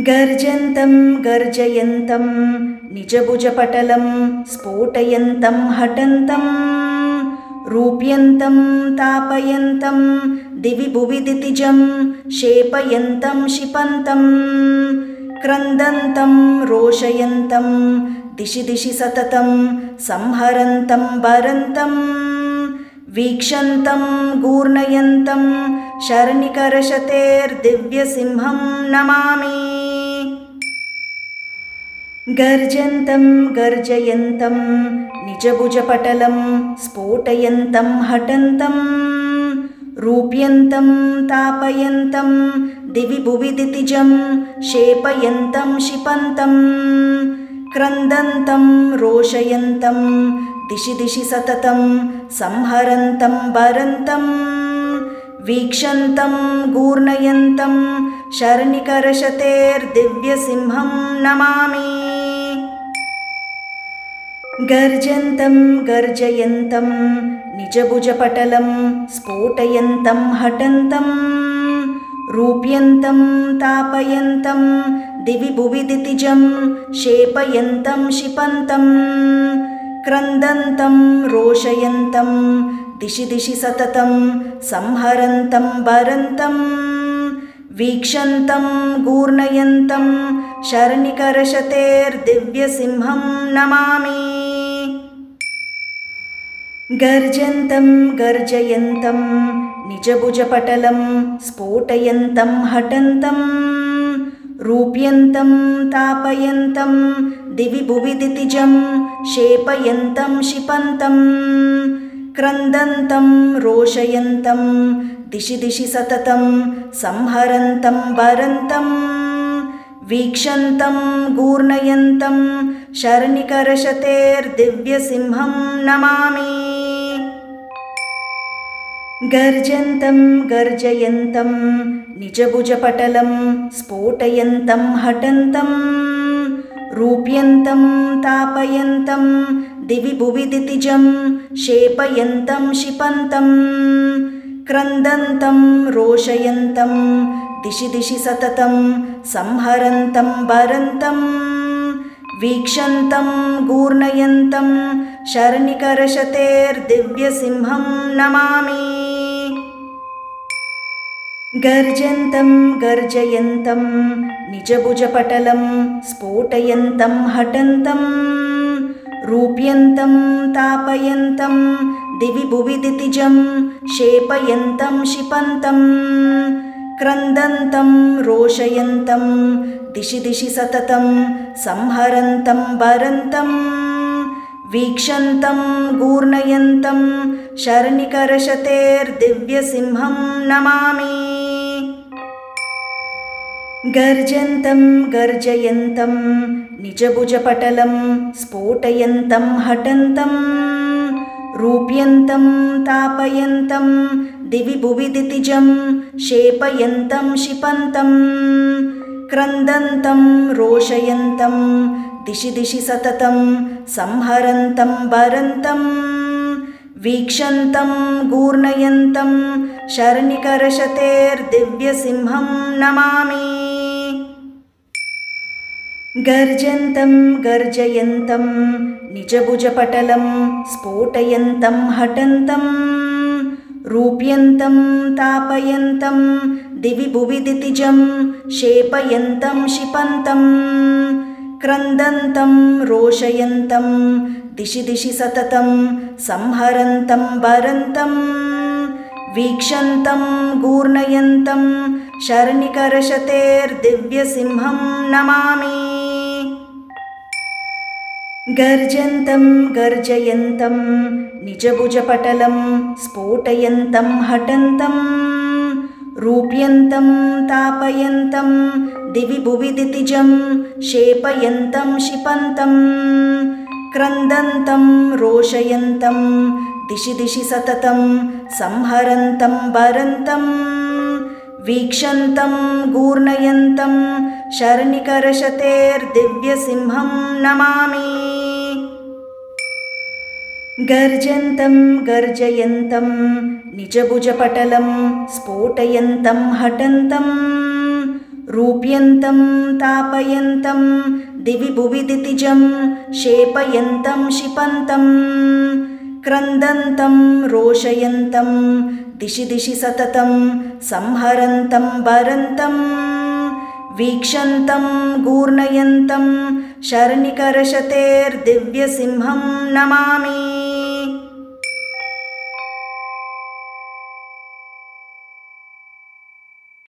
गर्जन्तं गर्जयन्तं निजभुजपटलं स्फोटयन्तं हठन्तं रूप्यन्तं तापयन्तं दिवि भुवि दितिजं क्षेपयन्तं क्षिपन्तं क्रन्दन्तं रोषयन्तं दिशि दिशि सततं संहरन्तं भरन्तं वीक्षन्तं गूर्णयन्तं शरनिकरशतेर्दिव्यसिंहं नमामि। गर्जन्तं गर्जयन्तं निजभुजपटलं स्फोटयन्तं हठन्तं रूप्यन्तं तापयन्तं दिवि भुवि दितिजं क्षेपयन्तं क्षिपन्तं क्रन्दन्तं रोषयन्तं दिशि दिशि सततं संहरन्तं भरन्तं वीक्षन्तं गूर्णयन्तं शरनिकरशतेर्दिव्यसिंहं नमामि। गर्जन्तं गर्जयन्तं निजभुजपटलं स्फोटयन्तं हठन्तं रूप्यन्तं तापयन्तं दिवि भुवि दितिजं क्षेपयन्तं क्षिपन्तं क्रन्दन्तं रोषयन्तं दिशि दिशि सततं संहरन्तं भरन्तं वीक्षन्तं गूर्णयन्तं शरनिकरशतेर्दिव्यसिंहं नमामि। गर्जन्तं गर्जयन्तं निजभुजपटलं स्फोटयन्तं हठन्तं रूप्यन्तं तापयन्तं दिवि भुवि दितिजं क्षेपयन्तं क्षिपन्तं क्रन्दन्तं रोषयन्तं दिशि दिशि सततं संहरन्तं भरन्तं वीक्षन्तं गूर्णयन्तं शरनिकरशतेर्दिव्यसिंहं नमामि। गर्जन्तं गर्जयन्तं निजभुजपटलं स्फोटयन्तं हठन्तं रूप्यन्तं तापयन्तं दिवि भुवि दितिजं क्षेपयन्तं क्षिपन्तं क्रन्दन्तं रोषयन्तं दिशि दिशि सततं संहरन्तं भरन्तं वीक्षन्तं गूर्णयन्तं शरनिकरशतेर्दिव्यसिंहं नमामि। गर्जन्तं गर्जयन्तं निजभुजपटलं स्फोटयन्तं हठन्तं रूप्यन्तं तापयन्तं दिवि भुवि दितिजं क्षेपयन्तं क्षिपन्तं क्रन्दन्तं रोषयन्तं दिशि दिशि सततं संहरन्तं भरन्तं वीक्षन्तं गूर्णयन्तं शरनिकरशतेर्दिव्यसिंहं नमामि। गर्जन्तं गर्जयन्तं निजभुजपटलं स्फोटयन्तं हठन्तं रूप्यन्तं तापयन्तं दिवि भुवि दितिजं क्षेपयन्तं क्षिपन्तं क्रन्दन्तं रोषयन्तं दिशि दिशि सततं संहरन्तं भरन्तं वीक्षन्तं गूर्णयन्तं शरनिकरशतेर्दिव्यसिंहं नमामि। गर्जन्तं गर्जयन्तं निजभुजपटलं स्फोटयन्तं हठन्तं रूप्यन्तं तापयन्तं दिवि भुवि दितिजं क्षेपयन्तं क्षिपन्तं क्रन्दन्तं रोषयन्तं दिशि दिशि सततं संहरन्तं भरन्तं वीक्षन्तं गूर्णयन्तं शरनिकरशतेर्दिव्यसिंहं नमामि। गर्जन्तं गर्जयन्तं निजभुजपटलं स्फोटयन्तं हठन्तं रूप्यन्तं तापयन्तं दिवि भुवि दितिजं क्षेपयन्तं क्षिपन्तं क्रन्दन्तं रोषयन्तं दिशि दिशि सततं संहरन्तं भरन्तं वीक्षन्तं गूर्णयन्तं शरनिकरशतेर्दिव्यसिंहं नमामि। गर्जन्तं गर्जयन्तं निजभुजपटलं स्फोटयन्तं हठन्तं रूप्यन्तं तापयन्तं दिवि भुवि दितिजं शेपयन्तं क्षिपन्तं क्रन्दन्तं रोषयन्तं दिशि दिशि सततं संहरन्तं भरन्तं वीक्षन्तं गूर्णयन्तं शर्णिकरशतेर्दिव्यसिंहं नमामि।